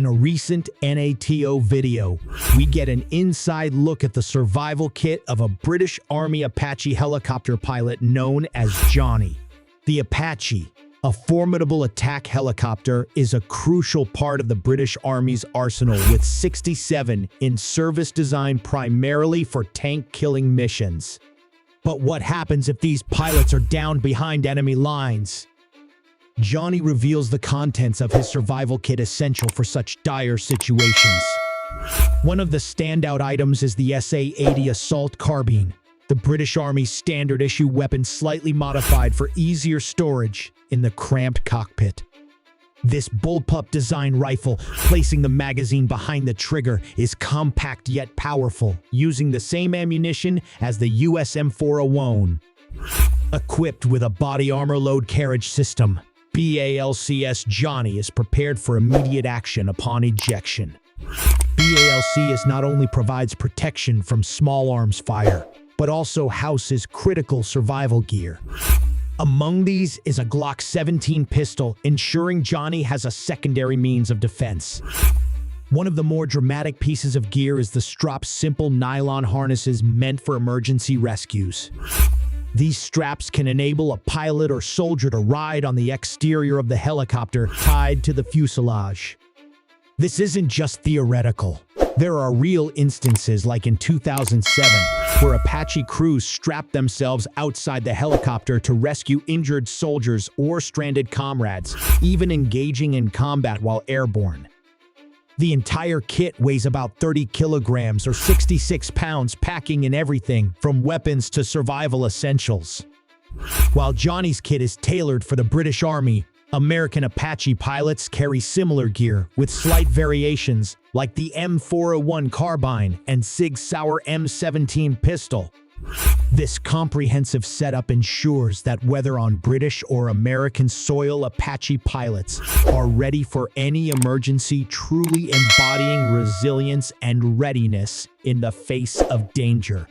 a recent NATO video, we get an inside look at the survival kit of a British Army Apache helicopter pilot known as Johnny. The Apache, a formidable attack helicopter, is a crucial part of the British Army's arsenal, with 67 in service designed primarily for tank-killing missions. But what happens if these pilots are downed behind enemy lines? Johnny reveals the contents of his survival kit essential for such dire situations. One of the standout items is the SA-80 assault carbine, the British Army's standard-issue weapon slightly modified for easier storage in the cramped cockpit. This bullpup design rifle, placing the magazine behind the trigger, is compact yet powerful, using the same ammunition as the US M401. Equipped with a body armor load carriage system, BALCS Johnny is prepared for immediate action upon ejection. BALCS not only provides protection from small arms fire, but also houses critical survival gear. Among these is a Glock 17 pistol, ensuring Johnny has a secondary means of defense. One of the more dramatic pieces of gear is the strop's simple nylon harnesses meant for emergency rescues. These straps can enable a pilot or soldier to ride on the exterior of the helicopter tied to the fuselage. This isn't just theoretical. There are real instances, like in 2007, where Apache crews strapped themselves outside the helicopter to rescue injured soldiers or stranded comrades, even engaging in combat while airborne. The entire kit weighs about 30 kilograms or 66 pounds, packing in everything from weapons to survival essentials. While Johnny's kit is tailored for the British Army, American Apache pilots carry similar gear with slight variations, like the M401 carbine and Sig Sauer M17 pistol. This comprehensive setup ensures that whether on British or American soil, Apache pilots are ready for any emergency, truly embodying resilience and readiness in the face of danger.